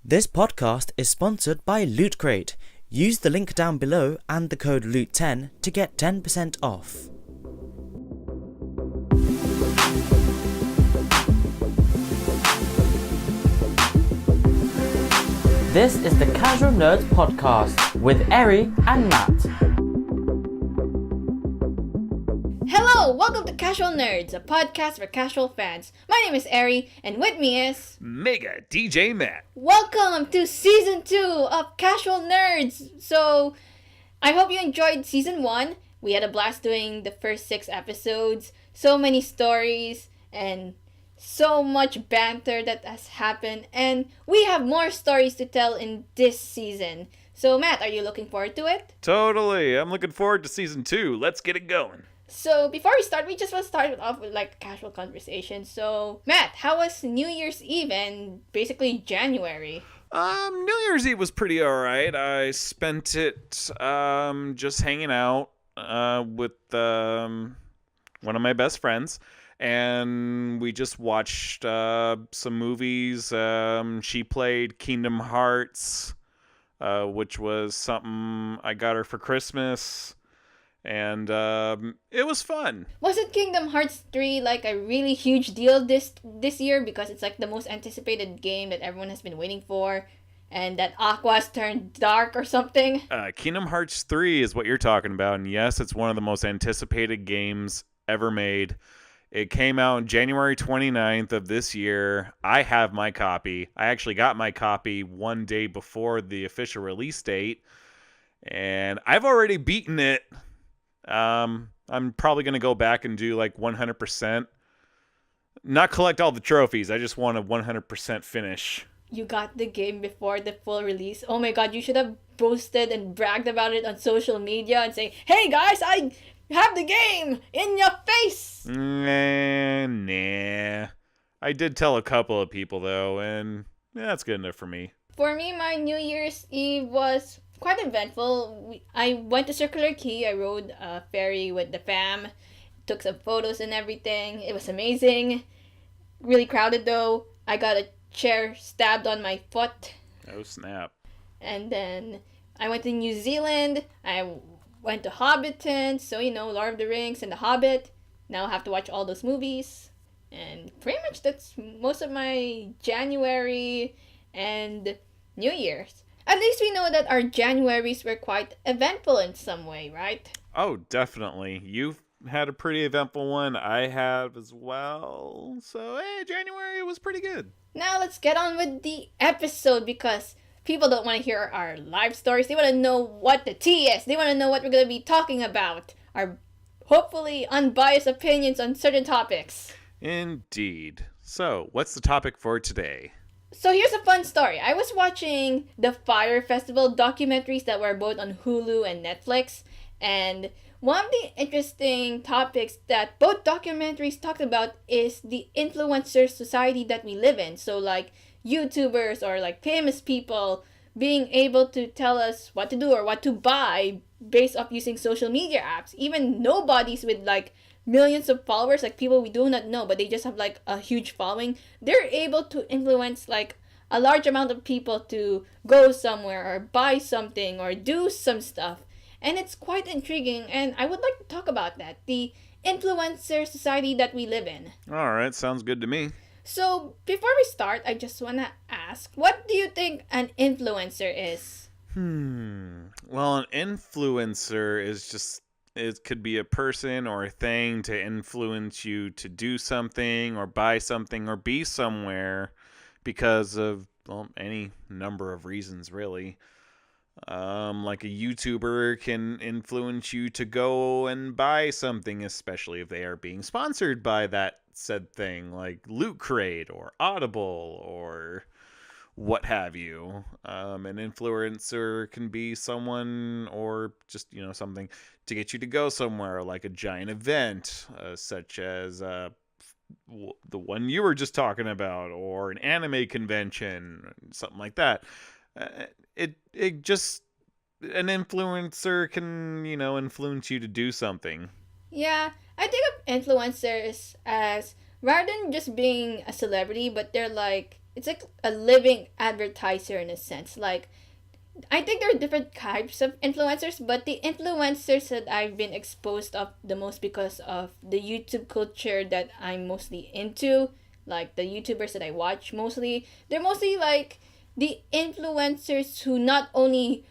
This podcast is sponsored by Loot Crate. Use the link down below and the code LOOT10 to get 10% off. This is the Casual Nerds Podcast with Eri and Matt. Hello, welcome to Casual Nerds, a podcast for casual fans. My name is Eri, and with me is MegaDjMatt. Welcome to Season 2 of Casual Nerds! So, I hope you enjoyed Season 1. We had a blast doing the first 6 episodes. So many stories and so much banter that has happened. And we have more stories to tell in this season. So, Matt, are you looking forward to it? Totally. I'm looking forward to Season 2. Let's get it going. So, before we start, we just want to start off with like a casual conversation. So, Matt, how was New Year's Eve and basically January? New Year's Eve was pretty alright. I spent it just hanging out with one of my best friends, and we just watched some movies. She played Kingdom Hearts, which was something I got her for Christmas. And it was fun. Wasn't Kingdom Hearts 3 like a really huge deal this year because it's like the most anticipated game that everyone has been waiting for, and that Aqua's turned dark or something? Kingdom Hearts 3 is what you're talking about, and yes, it's one of the most anticipated games ever made. It came out on January 29th of this year. I have my copy. I actually got my copy one day before the official release date, and I've already beaten it. I'm probably going to go back and do like 100%. Not collect all the trophies. I just want a 100% finish. You got the game before the full release. Oh my god, you should have boasted and bragged about it on social media and say, "Hey guys, I have the game in your face." Nah. I did tell a couple of people though, and that's good enough for me. For me, my New Year's Eve was quite eventful. I went to Circular Quay. I rode a ferry with the fam, took some photos and everything. It was amazing. Really crowded though. I got a chair stabbed on my foot. Oh snap. And then I went to New Zealand. I went to Hobbiton. So, Lord of the Rings and The Hobbit. Now I have to watch all those movies. And pretty much that's most of my January and New Year's. At least we know that our Januaries were quite eventful in some way, right? Oh, definitely. You've had a pretty eventful one. I have as well. So, hey, January was pretty good. Now let's get on with the episode because people don't want to hear our live stories. They want to know what the tea is. They want to know what we're going to be talking about. Our hopefully unbiased opinions on certain topics. Indeed. So, what's the topic for today? So here's a fun story. I was watching the Fire Festival documentaries that were both on Hulu and Netflix, and one of the interesting topics that both documentaries talked about is the influencer society that we live in. So like YouTubers or like famous people being able to tell us what to do or what to buy based off using social media apps. Even nobodies with like millions of followers, like people we do not know, but they just have like a huge following, they're able to influence like a large amount of people to go somewhere or buy something or do some stuff. And it's quite intriguing, and I would like to talk about that, the influencer society that we live in. All right, sounds good to me. So before we start, I just want to ask, what do you think an influencer is? Well, an influencer is just, it could be a person or a thing to influence you to do something or buy something or be somewhere because of, well, any number of reasons, really. Like a YouTuber can influence you to go and buy something, especially if they are being sponsored by that said thing, like Loot Crate or Audible or what have you. An influencer can be someone or just, something to get you to go somewhere, like a giant event, such as the one you were just talking about, or an anime convention, something like that. It just, an influencer can, influence you to do something. Yeah, I think of influencers as rather than just being a celebrity, but they're like it's like a living advertiser in a sense. Like, I think there are different types of influencers, but the influencers that I've been exposed of the most because of the YouTube culture that I'm mostly into, like the YouTubers that I watch mostly, they're mostly like the influencers who not only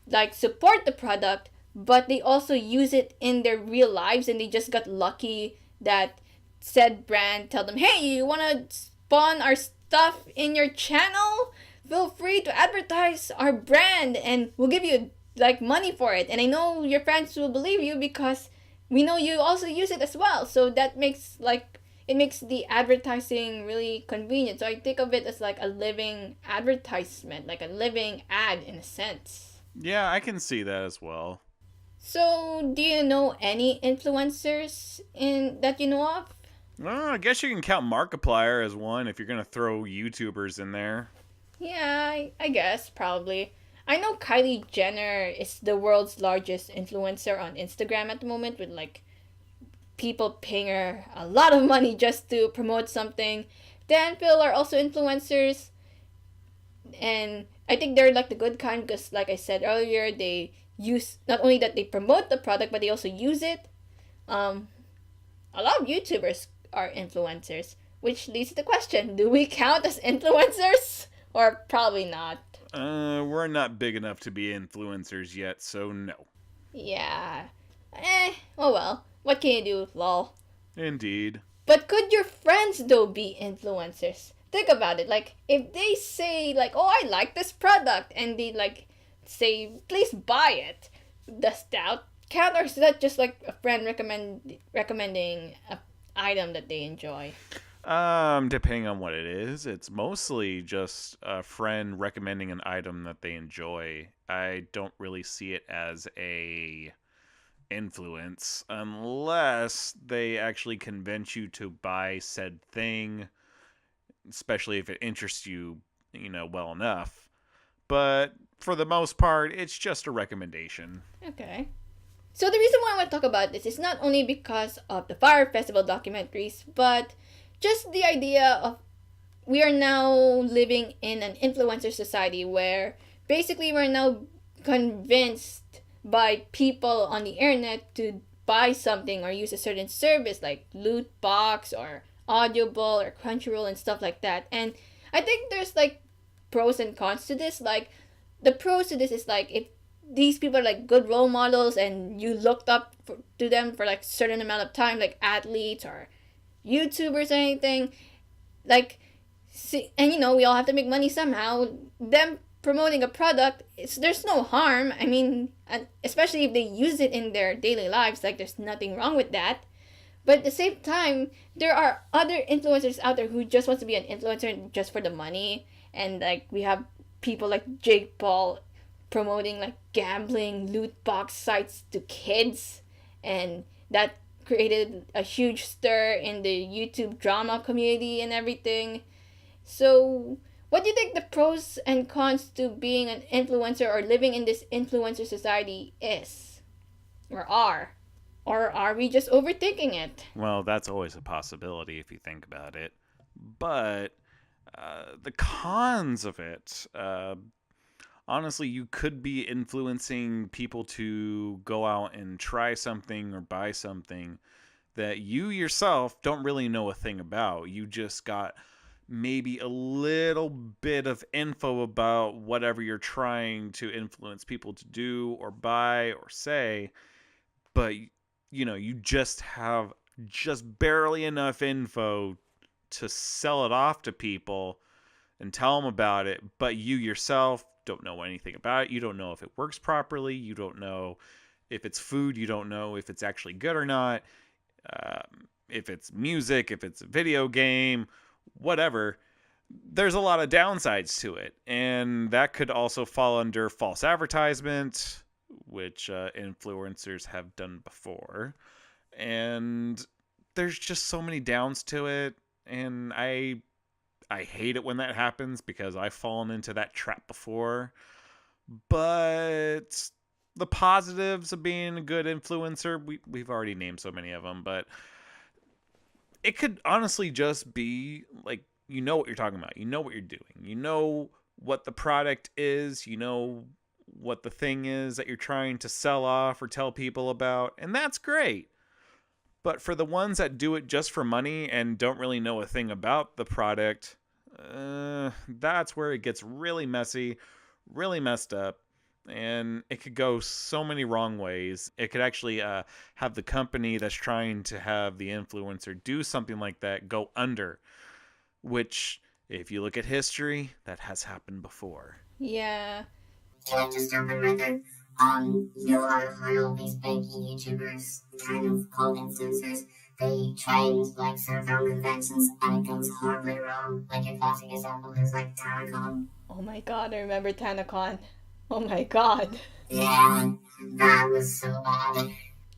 like support the product, but they also use it in their real lives, and they just got lucky that said brand tell them, hey, you want to spawn our stuff in your channel? Feel free to advertise our brand and we'll give you like money for it. And I know your friends will believe you because we know you also use it as well. So that makes like it makes the advertising really convenient. So I think of it as like a living advertisement, like a living ad in a sense. Yeah, I can see that as well. So do you know any influencers in that you know of? Well, I guess you can count Markiplier as one if you're gonna throw YouTubers in there. Yeah, I guess, probably. I know Kylie Jenner is the world's largest influencer on Instagram at the moment, with like people paying her a lot of money just to promote something. Dan Phil are also influencers, and I think they're like the good kind because, like I said earlier, they use not only that they promote the product, but they also use it. Um, a lot of YouTubers are influencers, which leads to the question: do we count as influencers? Or probably not. We're not big enough to be influencers yet, so no. Yeah. Oh well. What can you do, lol? Indeed. But could your friends, though, be influencers? Think about it. Like, if they say, like, oh, I like this product, and they, like, say, please buy it, does that count? Or is that just, like, a friend recommending an item that they enjoy? Depending on what it is, it's mostly just a friend recommending an item that they enjoy. I don't really see it as a influence unless they actually convince you to buy said thing, especially if it interests you, well enough. But for the most part, it's just a recommendation. Okay. So the reason why I want to talk about this is not only because of the Fire Festival documentaries, but just the idea of we are now living in an influencer society where basically we're now convinced by people on the internet to buy something or use a certain service like Loot Box or Audible or Crunchyroll and stuff like that. And I think there's like pros and cons to this. Like the pros to this is like if these people are like good role models and you looked up to them for like certain amount of time, like athletes or YouTubers or anything, like, see, and we all have to make money somehow. Them promoting a product, there's no harm. I mean, especially if they use it in their daily lives, like there's nothing wrong with that. But at the same time, there are other influencers out there who just wants to be an influencer just for the money, and like we have people like Jake Paul promoting like gambling loot box sites to kids, and that created a huge stir in the YouTube drama community and everything. So, what do you think the pros and cons to being an influencer or living in this influencer society is? Or are? Or are we just overthinking it? Well, that's always a possibility if you think about it. But the cons of it, honestly, you could be influencing people to go out and try something or buy something that you yourself don't really know a thing about. You just got maybe a little bit of info about whatever you're trying to influence people to do or buy or say, but you just have just barely enough info to sell it off to people and tell them about it, but you yourself don't know anything about it. You don't know if it works properly. You don't know if it's food. You don't know if it's actually good or not. If it's music, if it's a video game, whatever. There's a lot of downsides to it. And that could also fall under false advertisement, which influencers have done before. And there's just so many downs to it. And I hate it when that happens because I've fallen into that trap before. But the positives of being a good influencer, we've already named so many of them, but it could honestly just be like, you know what you're talking about. You know what you're doing. You know what the product is. You know what the thing is that you're trying to sell off or tell people about. And that's great. But for the ones that do it just for money and don't really know a thing about the product, that's where it gets really messy, really messed up. And it could go so many wrong ways. It could actually have the company that's trying to have the influencer do something like that go under. Which, if you look at history, that has happened before. Yeah. Can I just jump in right there? You know how all these big YouTubers, kind of called influencers, they try and like serve their own conventions and it goes horribly wrong. Like a classic example is like TanaCon. Oh my god, I remember TanaCon. Oh my god. Yeah, that was so bad.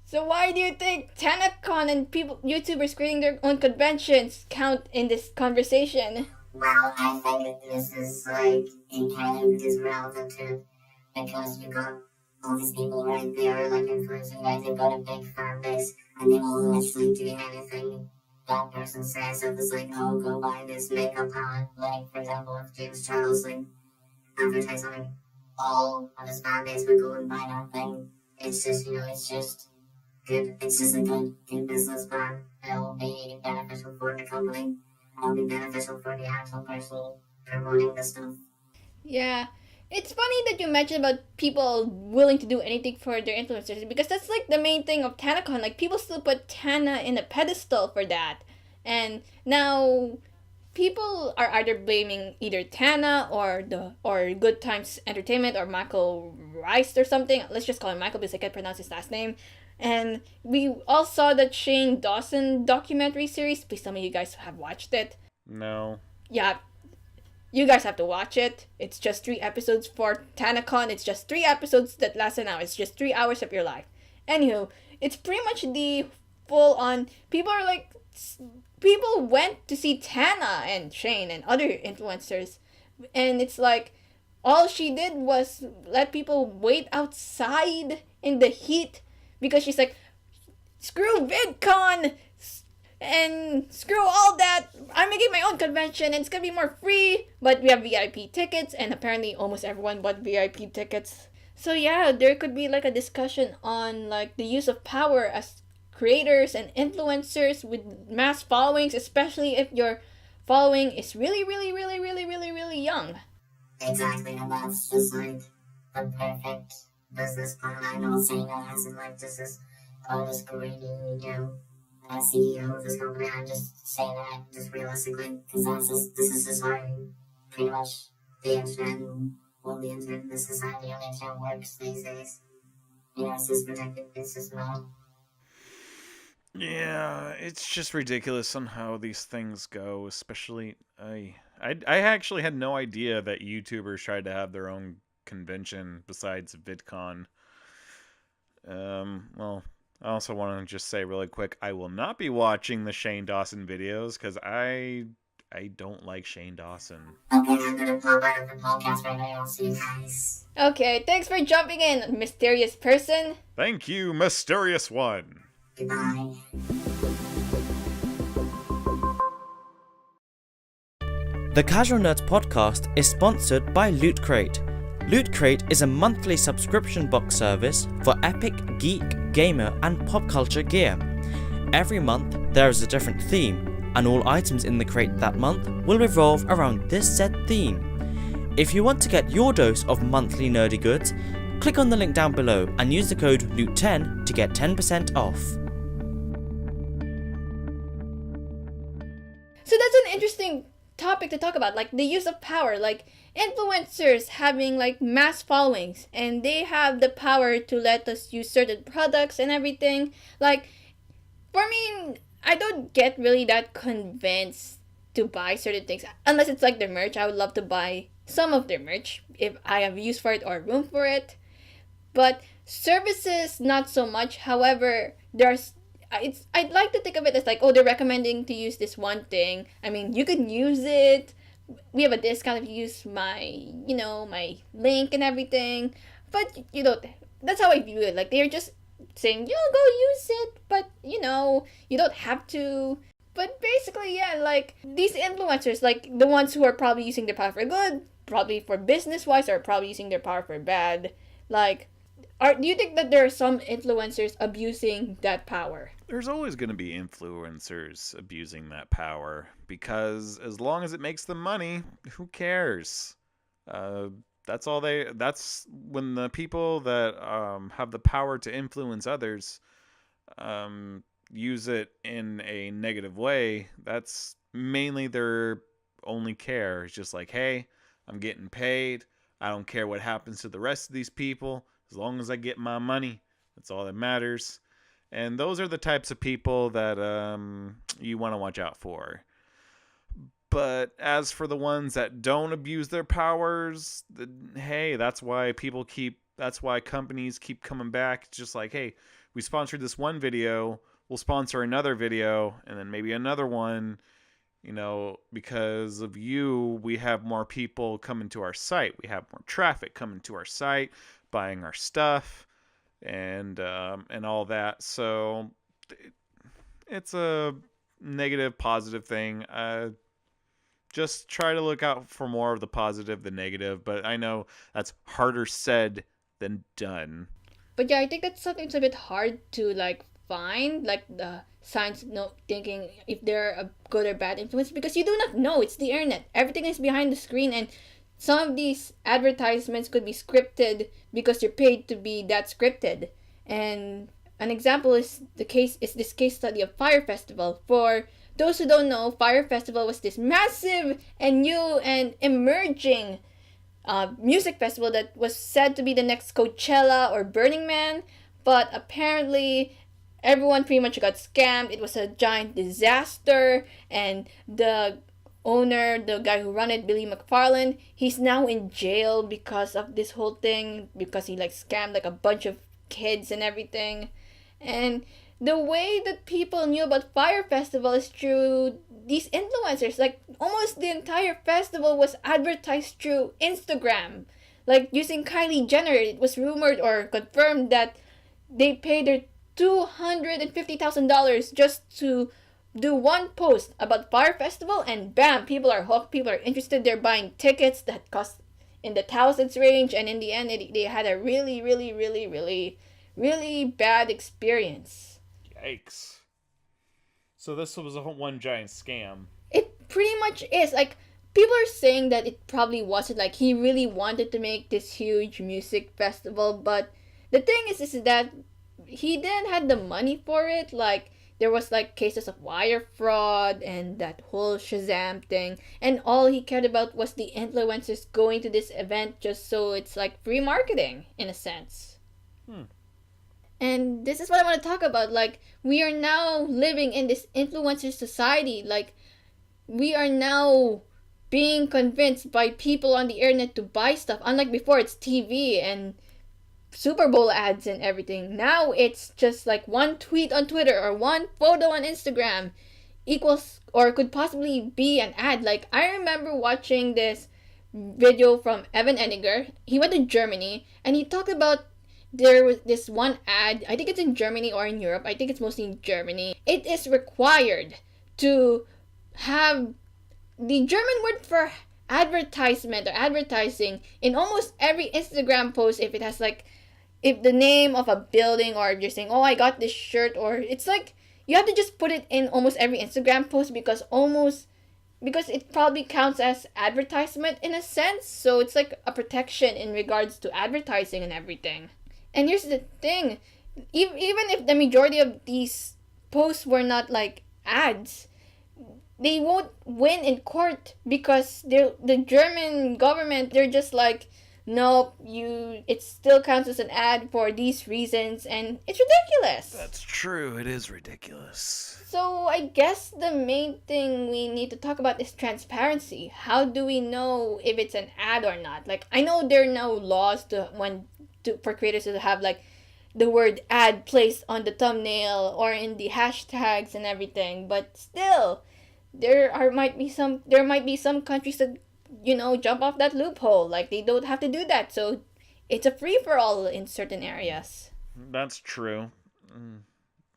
So why do you think TanaCon and YouTubers creating their own conventions count in this conversation? Well, I think that this is like, it kind of is relevant to, because you got all these people right there, like influencers, right? They've got a big fan base, and they will literally do anything that person says. So it's like, oh, go buy this makeup palette. Like, for example, if James Charles, like, advertise something, all of his fan base would go and buy that thing. It's just, it's just good. It's just a good business plan. It'll be beneficial for the company. It'll be beneficial for the actual person promoting the stuff. Yeah. It's funny that you mentioned about people willing to do anything for their influencers, because that's like the main thing of TanaCon. Like, people still put Tana in a pedestal for that. And now people are either blaming either Tana or Good Times Entertainment or Michael Rice or something. Let's just call him Michael because I can't pronounce his last name. And we all saw that Shane Dawson documentary series. Please tell me you guys have watched it. No. Yeah. You guys have to watch it. It's just 3 episodes for TanaCon. It's just 3 episodes that last an hour. It's just 3 hours of your life. Anywho, it's pretty much the full-on... People went to see Tana and Shane and other influencers. And it's like, all she did was let people wait outside in the heat. Because she's like, screw VidCon! And screw all that, I'm making my own convention and it's gonna be more free, but we have VIP tickets, and apparently almost everyone bought VIP tickets. So yeah, there could be like a discussion on like the use of power as creators and influencers with mass followings, especially if your following is really, really, really, really, really, really young. Exactly, and that's just like the perfect business plan. I know saying that hasn't like this is this greedy, as CEO of this company. I'm just saying that just realistically, because this is just how pretty much the internet and the internet in the society on the internet works these days. It's just protected, it's just not. Yeah, it's just ridiculous on how these things go, especially I actually had no idea that YouTubers tried to have their own convention besides VidCon. Well, I also want to just say really quick, I will not be watching the Shane Dawson videos because I don't like Shane Dawson. Okay, I'm gonna pop out of the podcast right now. I'll see you guys. Okay, thanks for jumping in, mysterious person. Thank you, mysterious one. Goodbye. The Casual Nerds podcast is sponsored by Loot Crate. Loot Crate is a monthly subscription box service for epic, geek, gamer, and pop culture gear. Every month, there is a different theme, and all items in the crate that month will revolve around this said theme. If you want to get your dose of monthly nerdy goods, click on the link down below and use the code LOOT10 to get 10% off. So that's an interesting topic to talk about, like the use of power, like influencers having like mass followings and they have the power to let us use certain products and everything. Like, for me, I don't get really that convinced to buy certain things unless it's like their merch. I would love to buy some of their merch if I have use for it or room for it, but services not so much. However, I'd like to think of it as like, oh, they're recommending to use this one thing. I mean, you can use it. We have a discount if you use my, my link and everything. But, that's how I view it. Like, they're just saying, go use it. But, you don't have to. But basically, yeah, like these influencers, like the ones who are probably using their power for good, probably for business wise, or probably using their power for bad. Like, do you think that there are some influencers abusing that power? There's always going to be influencers abusing that power because as long as it makes them money, who cares? That's all they. That's when the people that have the power to influence others use it in a negative way. That's mainly their only care. It's just like, hey, I'm getting paid. I don't care what happens to the rest of these people. As long as I get my money, that's all that matters. And those are the types of people that you want to watch out for. But as for the ones that don't abuse their powers, hey, that's why companies keep coming back. It's just like, hey, we sponsored this one video, we'll sponsor another video, and then maybe another one. Because of you, we have more people coming to our site. We have more traffic coming to our site, buying our stuff, and all that. So it's a negative, positive thing. Just try to look out for more of the positive than negative. But I know that's harder said than done. But yeah, I think that's something that's a bit hard to like find, like the signs thinking if they're a good or bad influence, because you do not know. It's the internet. Everything is behind the screen, and some of these advertisements could be scripted because you're paid to be that scripted. And an example is this case study of Fire Festival. For those who don't know, Fire Festival was this massive and new and emerging music festival that was said to be the next Coachella or Burning Man, but apparently everyone pretty much got scammed. It was a giant disaster, and the owner, the guy who ran it, Billy McFarland, he's now in jail because of this whole thing, because he like scammed like a bunch of kids and everything. And the way that people knew about Fire Festival is through these influencers. Like almost the entire festival was advertised through Instagram. Like using Kylie Jenner, it was rumored or confirmed that they paid her $250,000 just to do one post about Fire Festival, and bam, people are hooked, people are interested, they're buying tickets that cost in the thousands range, and in the end, they had a really, really, really, really, really bad experience. Yikes. So this was one giant scam. It pretty much is. Like, people are saying that it probably wasn't. Like, he really wanted to make this huge music festival, but the thing is that he didn't have the money for it. Like, there was like cases of wire fraud and that whole Shazam thing, and all he cared about was the influencers going to this event just so it's like free marketing in a sense. And this is what I want to talk about. Like, we are now living in this influencer society. Like, we are now being convinced by people on the internet to buy stuff. Unlike before, it's TV and Super Bowl ads and everything. Now it's just like one tweet on Twitter or one photo on Instagram equals or could possibly be an ad. Like, I remember watching this video from Evan Eniger. He went to Germany and he talked about there was this one ad. I think it's in Germany or in Europe. I think it's mostly in Germany. It is required to have the German word for advertisement or advertising in almost every Instagram post if it has like, if the name of a building, or if you're saying, oh, I got this shirt, or it's like you have to just put it in almost every Instagram post because it probably counts as advertisement in a sense. So it's like a protection in regards to advertising and everything. And here's the thing, even if the majority of these posts were not like ads, they won't win in court because the German government, they're just like, nope, it still counts as an ad for these reasons, and it's ridiculous. That's true, it is ridiculous. So I guess the main thing we need to talk about is transparency. How do we know if it's an ad or not? Like, I know there are no laws for creators to have like the word ad placed on the thumbnail or in the hashtags and everything, but still, there might be some countries that, jump off that loophole. Like, they don't have to do that, so it's a free-for-all in certain areas. That's true.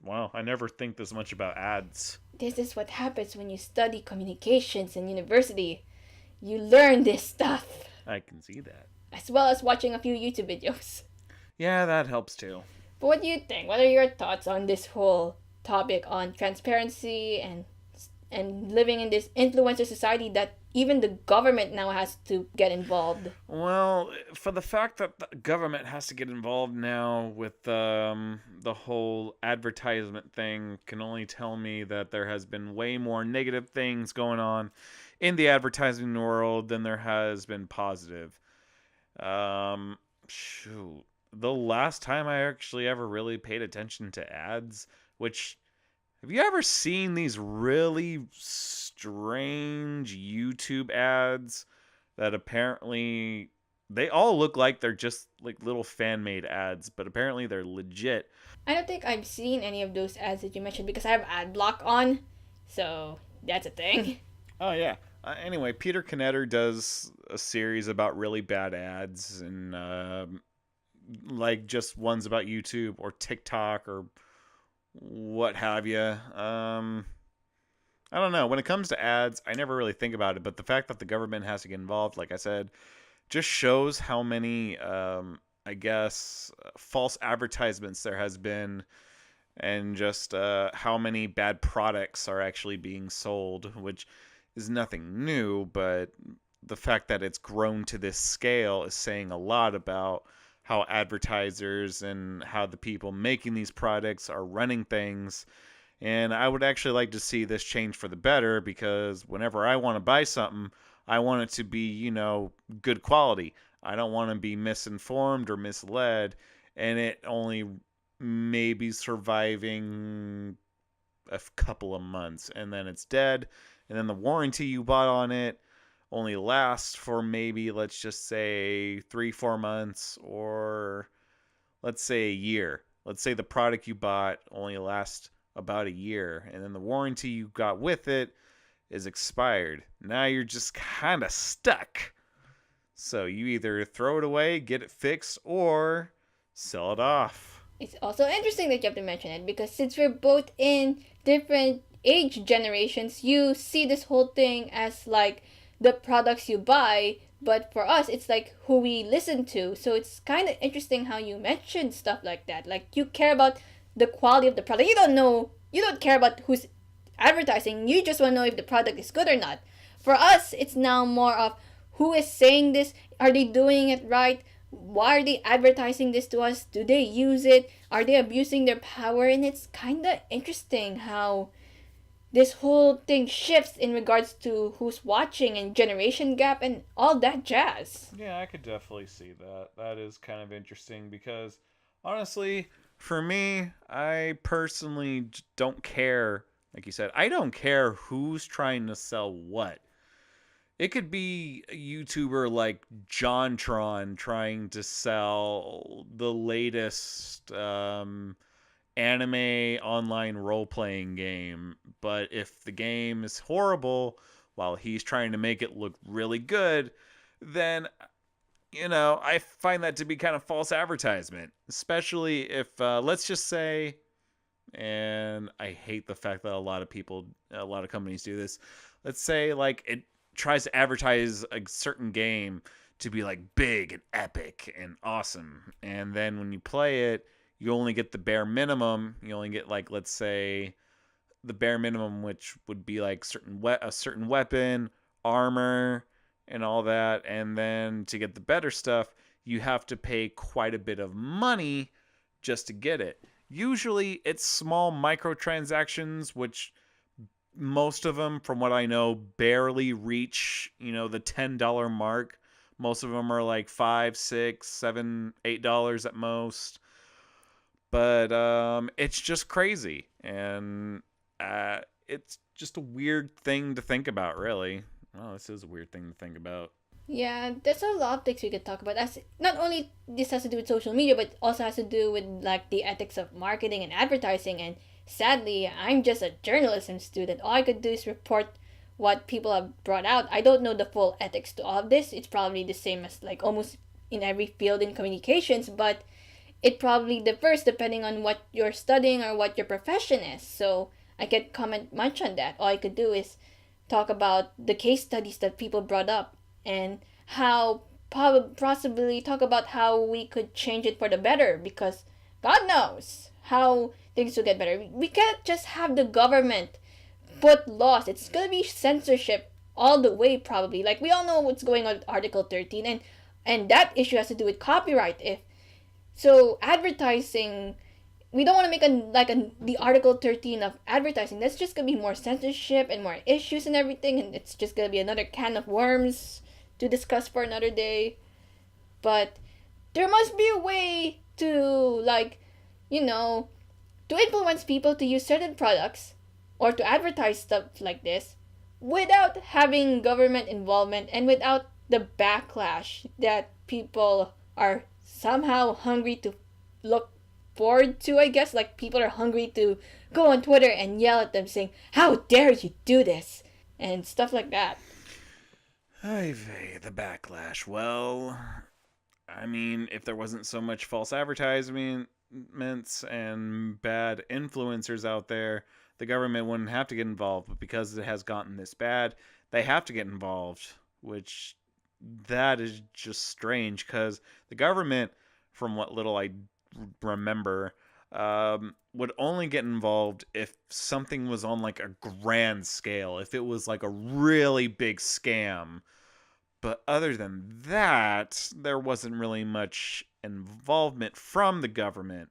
Wow, I never think this much about ads. this is what happens when you study communications in university. You learn this stuff, I can see that. as well as watching a few YouTube videos. Yeah, that helps too. But what do you think? What are your thoughts on this whole topic on transparency and living in this influencer society that even the government now has to get involved? Well, for the fact that the government has to get involved now with the whole advertisement thing can only tell me that there has been way more negative things going on in the advertising world than there has been positive. Shoot. The last time I actually ever really paid attention to ads, which, have you ever seen these really strange YouTube ads that apparently they all look like they're just like little fan-made ads, but apparently they're legit. I don't think I've seen any of those ads that you mentioned because I have ad block on, so that's a thing. Oh yeah. Anyway, Peter Knetter does a series about really bad ads and like just ones about YouTube or TikTok or what have you. I don't know. When it comes to ads, I never really think about it, but the fact that the government has to get involved, like I said, just shows how many, I guess, false advertisements there has been, and just how many bad products are actually being sold, which is nothing new, but the fact that it's grown to this scale is saying a lot about how advertisers and how the people making these products are running things. And I would actually like to see this change for the better, because whenever I want to buy something, I want it to be, good quality. I don't want to be misinformed or misled, and it only maybe surviving a couple of months, and then it's dead, and then the warranty you bought on it only lasts for maybe, let's just say 3-4 months, or let's say a year. Let's say the product you bought only lasts about a year, and then the warranty you got with it is expired. Now you're just kind of stuck. So you either throw it away, get it fixed, or sell it off. It's also interesting that you have to mention it because since we're both in different age generations, you see this whole thing as like the products you buy, but for us it's like who we listen to. So it's kind of interesting how you mentioned stuff like that. Like you care about the quality of the product. You don't care about who's advertising. You just want to know if the product is good or not. For us, it's now more of who is saying this. Are they doing it right? Why are they advertising this to us? Do they use it? Are they abusing their power? And it's kind of interesting how this whole thing shifts in regards to who's watching and generation gap and all that jazz. Yeah, I could definitely see that. That is kind of interesting because, honestly, for me, I personally don't care. Like you said, I don't care who's trying to sell what. It could be a YouTuber like JonTron trying to sell the latest anime online role-playing game, but if the game is horrible while he's trying to make it look really good, then I find that to be kind of false advertisement, especially if let's just say, and I hate the fact that a lot of companies do this, let's say like it tries to advertise a certain game to be like big and epic and awesome, and then when you play it, you only get the bare minimum. You only get, like, let's say the bare minimum, which would be like a certain weapon, armor, and all that. And then to get the better stuff, you have to pay quite a bit of money just to get it. Usually it's small microtransactions, which most of them, from what I know, barely reach, the $10 mark. Most of them are like $5, $6, $7, $8 at most. But it's just crazy, and it's just a weird thing to think about, really. Well, this is a weird thing to think about. Yeah, there's a lot of things we could talk about. As not only this has to do with social media, but also has to do with like the ethics of marketing and advertising. And sadly, I'm just a journalism student. All I could do is report what people have brought out. I don't know the full ethics to all of this. It's probably the same as like almost in every field in communications, but it probably differs depending on what you're studying or what your profession is. So I can't comment much on that. All I could do is talk about the case studies that people brought up and how possibly talk about how we could change it for the better, because God knows how things will get better. We can't just have the government put laws. It's gonna be censorship all the way, probably. Like, we all know what's going on with Article 13, and that issue has to do with copyright. If so, advertising, we don't want to make the Article 13 of advertising. That's just gonna be more censorship and more issues and everything, and it's just gonna be another can of worms to discuss for another day. But there must be a way to, like, to influence people to use certain products or to advertise stuff like this without having government involvement and without the backlash that people are somehow hungry to look forward to, I guess. Like, people are hungry to go on Twitter and yell at them saying, "How dare you do this?" and stuff like that. Ay vey, the backlash. Well, I mean, if there wasn't so much false advertisements and bad influencers out there, the government wouldn't have to get involved. But because it has gotten this bad, they have to get involved, which that is just strange, because the government, from what little I remember, would only get involved if something was on like a grand scale, if it was like a really big scam. But other than that, there wasn't really much involvement from the government.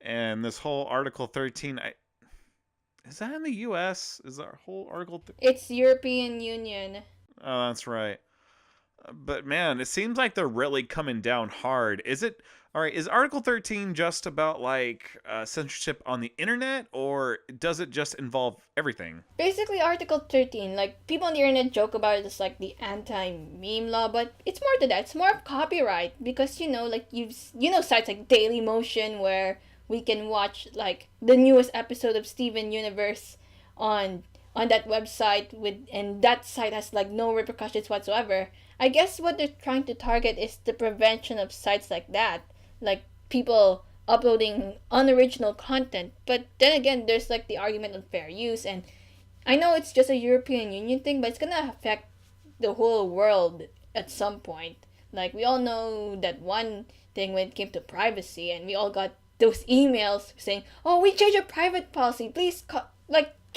And this whole Article 13, is that in the U.S.? Is that whole Article? It's European Union. Oh, that's right. But man, it seems like they're really coming down hard. Is it all right? Is Article 13 just about like censorship on the internet, or does it just involve everything? Basically, Article 13, like, people on the internet joke about it as like the anti-meme law, but it's more to that. It's more of copyright, because like sites like Dailymotion, where we can watch like the newest episode of Steven Universe on that website, and that site has like no repercussions whatsoever. I guess what they're trying to target is the prevention of sites like that, like people uploading unoriginal content. But then again, there's like the argument on fair use, and I know it's just a European Union thing, but it's gonna affect the whole world at some point. Like, we all know that one thing when it came to privacy, and we all got those emails saying, "Oh, we changed our private policy. Please,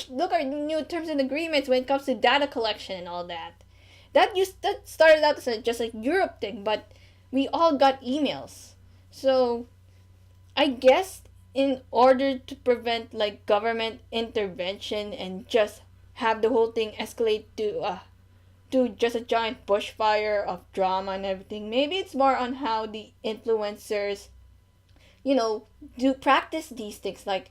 look our new terms and agreements when it comes to data collection and all that." That started out as just a Europe thing, but we all got emails. So I guess in order to prevent like government intervention and just have the whole thing escalate to just a giant bushfire of drama and everything, maybe it's more on how the influencers, do practice these things, like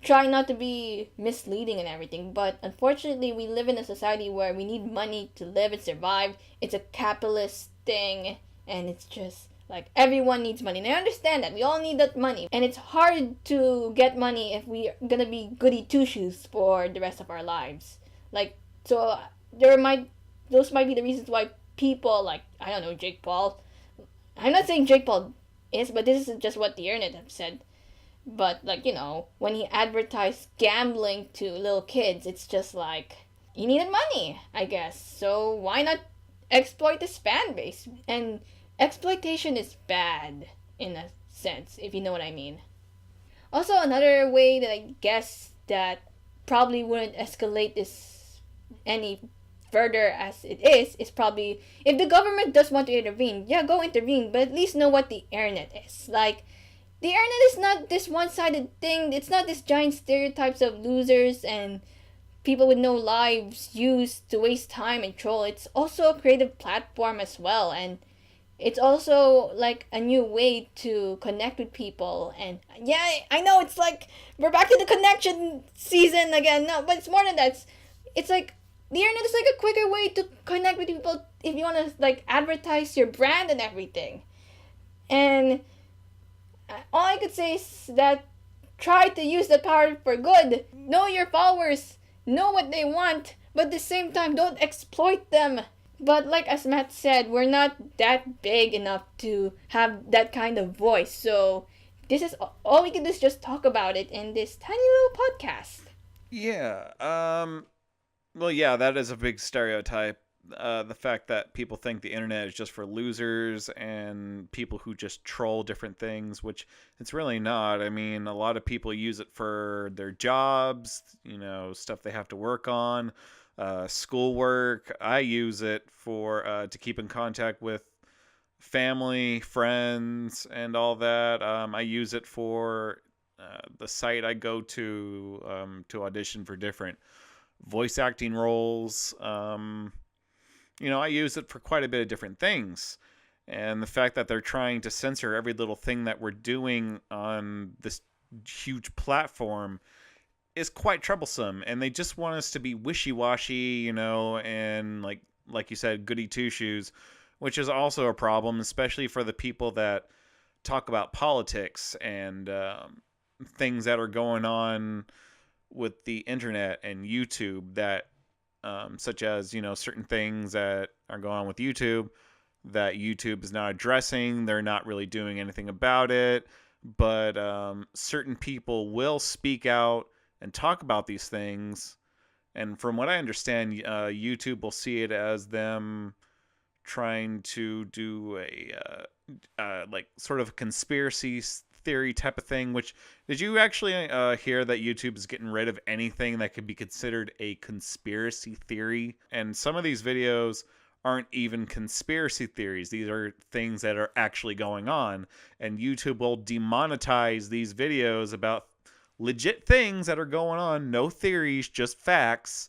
try not to be misleading and everything. But unfortunately, we live in a society where we need money to live and survive. It's a capitalist thing, and it's just like everyone needs money. And I understand that. We all need that money. And it's hard to get money if we're gonna be goody two-shoes for the rest of our lives. Like, so those might be the reasons why people like, I don't know, Jake Paul. I'm not saying Jake Paul is, but this is just what the internet have said. But, like, when he advertised gambling to little kids, it's just like, he needed money, I guess. So why not exploit his fan base? And exploitation is bad, in a sense, if you know what I mean. Also, another way that I guess that probably wouldn't escalate this any further as it is probably, if the government does want to intervene, yeah, go intervene, but at least know what the internet is. Like, the internet is not this one-sided thing. It's not this giant stereotypes of losers and people with no lives used to waste time and troll. It's also a creative platform as well, and it's also like a new way to connect with people. And yeah, I know it's like we're back to the connection season again. No, but it's more than that. It's like the internet is like a quicker way to connect with people if you want to like advertise your brand and everything. And all I could say is that try to use the power for good. Know your followers. Know what they want. But at the same time, don't exploit them. But like as Matt said, we're not that big enough to have that kind of voice. So this is all we can do is just talk about it in this tiny little podcast. Yeah. Well, yeah, that is a big stereotype. The fact that people think the internet is just for losers and people who just troll different things, which it's really not. I mean, a lot of people use it for their jobs, stuff they have to work on, schoolwork. I use it for to keep in contact with family, friends, and all that. I use it for the site I go to audition for different voice acting roles. I use it for quite a bit of different things. And the fact that they're trying to censor every little thing that we're doing on this huge platform is quite troublesome. And they just want us to be wishy-washy, and like you said, goody two-shoes, which is also a problem, especially for the people that talk about politics and things that are going on with the internet and YouTube that such as certain things that are going on with YouTube that YouTube is not addressing. They're not really doing anything about it, but certain people will speak out and talk about these things, and from what I understand, YouTube will see it as them trying to do a like sort of conspiracy theory type of thing. Which, did you actually hear that YouTube is getting rid of anything that could be considered a conspiracy theory? And some of these videos aren't even conspiracy theories. These are things that are actually going on, and YouTube will demonetize these videos about legit things that are going on, no theories, just facts,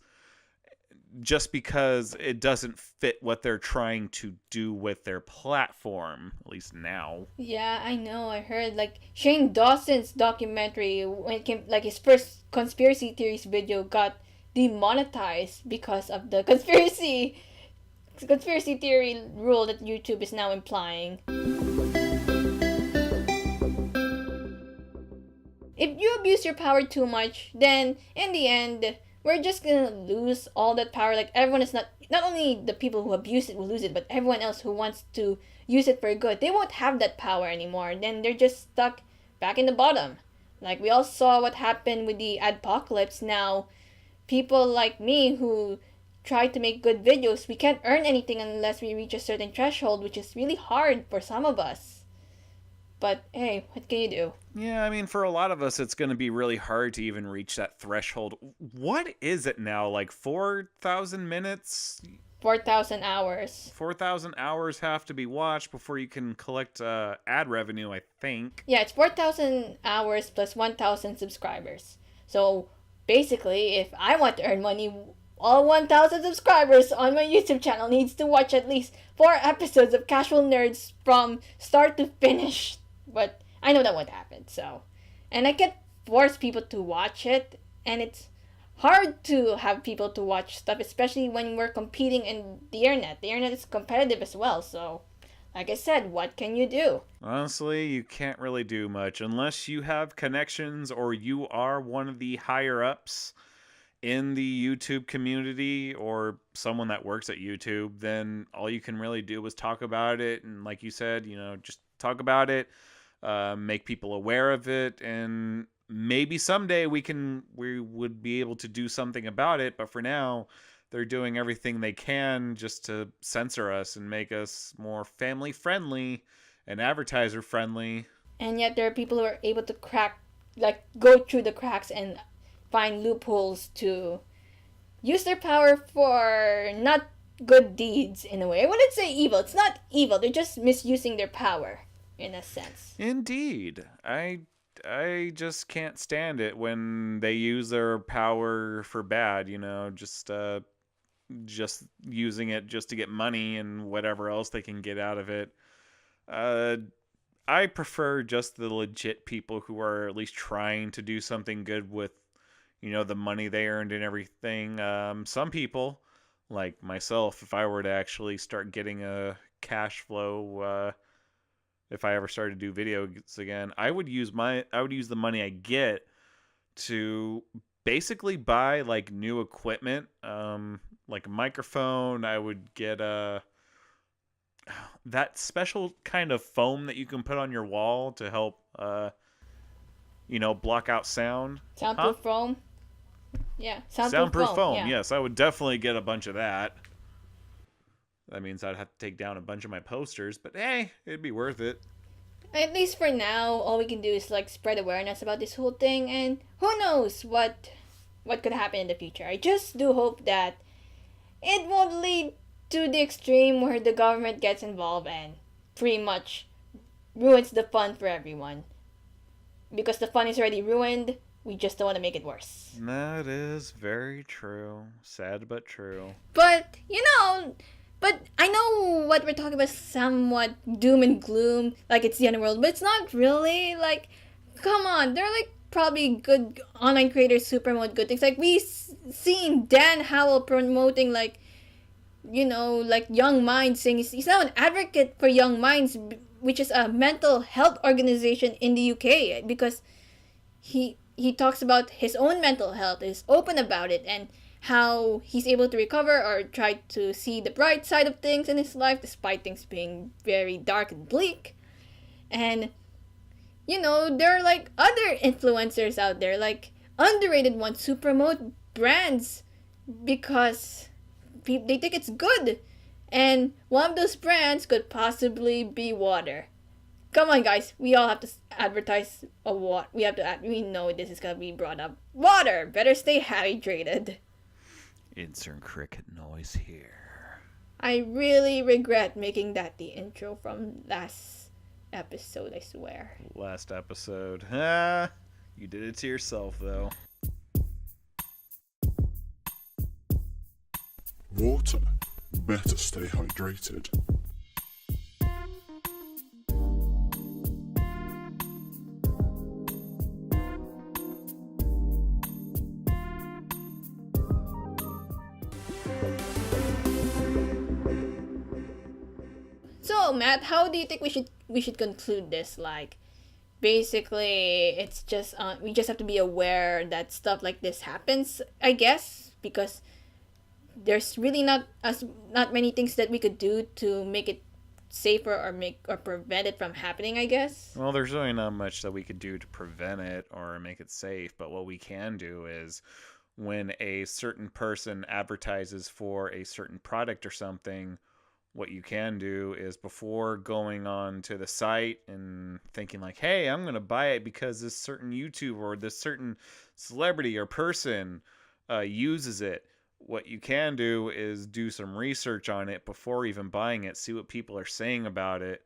just because it doesn't fit what they're trying to do with their platform, at least now. Yeah, I know. I heard like Shane Dawson's documentary, when it came, like his first conspiracy theories video got demonetized because of the conspiracy theory rule that YouTube is now implying. If you abuse your power too much, then in the end, we're just gonna lose all that power. Like, everyone is not only the people who abuse it will lose it, but everyone else who wants to use it for good, they won't have that power anymore. Then they're just stuck back in the bottom. Like, we all saw what happened with the adpocalypse. Now, people like me who try to make good videos, we can't earn anything unless we reach a certain threshold, which is really hard for some of us. But hey, what can you do? Yeah, I mean, for a lot of us, it's going to be really hard to even reach that threshold. What is it now? Like 4,000 minutes? 4,000 hours. 4,000 hours have to be watched before you can collect ad revenue, I think. Yeah, it's 4,000 hours plus 1,000 subscribers. So basically, if I want to earn money, all 1,000 subscribers on my YouTube channel needs to watch at least 4 episodes of Casual Nerds from start to finish. But I know that won't happen, so. And I can't force people to watch it, and it's hard to have people to watch stuff, especially when we're competing in the internet. The internet is competitive as well, so like I said, what can you do? Honestly, you can't really do much unless you have connections or you are one of the higher ups in the YouTube community or someone that works at YouTube. Then all you can really do is talk about it, and like you said, just talk about it, make people aware of it, and maybe someday we would be able to do something about it. But for now, they're doing everything they can just to censor us and make us more family friendly and advertiser friendly. And yet there are people who are able to go through the cracks and find loopholes to use their power for not good deeds in a way. I wouldn't say evil. It's not evil. They're just misusing their power in a sense. Indeed. I just can't stand it when they use their power for bad, just using it just to get money and whatever else they can get out of it. I prefer just the legit people who are at least trying to do something good with, the money they earned and everything. Some people, like myself, if I were to actually start getting a cash flow, if I ever started to do videos again, I would use the money I get to basically buy like new equipment, like a microphone. I would get that special kind of foam that you can put on your wall to help block out sound. Soundproof foam? Yeah, Soundproof foam. Yeah. Yes, I would definitely get a bunch of that. That means I'd have to take down a bunch of my posters, but hey, it'd be worth it. At least for now, all we can do is like spread awareness about this whole thing, and who knows what could happen in the future. I just do hope that it won't lead to the extreme where the government gets involved and pretty much ruins the fun for everyone. Because the fun is already ruined, we just don't want to make it worse. That is very true. Sad but true. But, but I know what we're talking about is somewhat doom and gloom, like it's the end of the world, but it's not really. Like, come on, they're like probably good online creators who promote good things. Like, seen Dan Howell promoting, like, like Young Minds, saying he's now an advocate for Young Minds, which is a mental health organization in the UK, because he talks about his own mental health, is open about it, and how he's able to recover or try to see the bright side of things in his life despite things being very dark and bleak. And there are like other influencers out there, like underrated ones, who promote brands because they think it's good. And one of those brands could possibly be water. Come on, guys, we all have to advertise a water. We know this is gonna be brought up. Water, better stay hydrated. Insert cricket noise here. I really regret making that the intro from last episode, I swear. Last episode. You did it to yourself, though. Water. Better stay hydrated. So, Matt, how do you think we should conclude this? Like, basically, it's just we just have to be aware that stuff like this happens, I guess, because there's really not many things that we could do to make it safer or prevent it from happening, I guess. Well, there's really not much that we could do to prevent it or make it safe, but what we can do is when a certain person advertises for a certain product or something, what you can do is before going on to the site and thinking like, hey, I'm going to buy it because this certain YouTuber or this certain celebrity or person uses it. What you can do is do some research on it before even buying it. See what people are saying about it.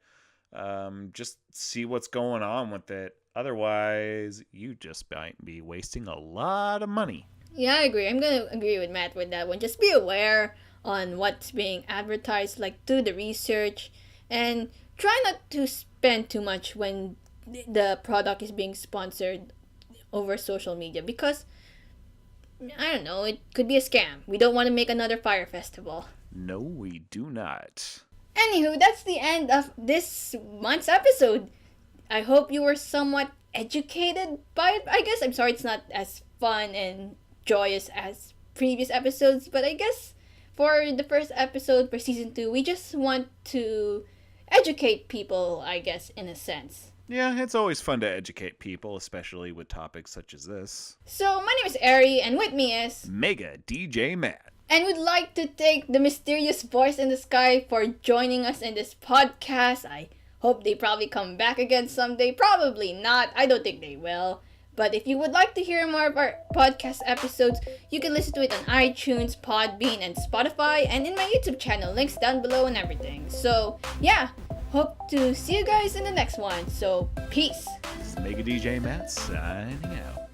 Just see what's going on with it. Otherwise, you just might be wasting a lot of money. Yeah, I agree. I'm going to agree with Matt with that one. Just be aware on what's being advertised, like do the research, and try not to spend too much when the product is being sponsored over social media, because I don't know, it could be a scam. We don't want to make another fire festival. No, we do not. Anywho, that's the end of this month's episode. I hope you were somewhat educated by it. I guess, I'm sorry it's not as fun and joyous as previous episodes, but I guess for the first episode for season 2, we just want to educate people, I guess, in a sense. Yeah, it's always fun to educate people, especially with topics such as this. So, my name is Eri, and with me is MegaDjMatt. And we'd like to thank the mysterious voice in the sky for joining us in this podcast. I hope they probably come back again someday. Probably not. I don't think they will. But if you would like to hear more of our podcast episodes, you can listen to it on iTunes, Podbean, and Spotify, and in my YouTube channel. Links down below and everything. So, yeah. Hope to see you guys in the next one. So, peace. This is MegaDjMatt signing out.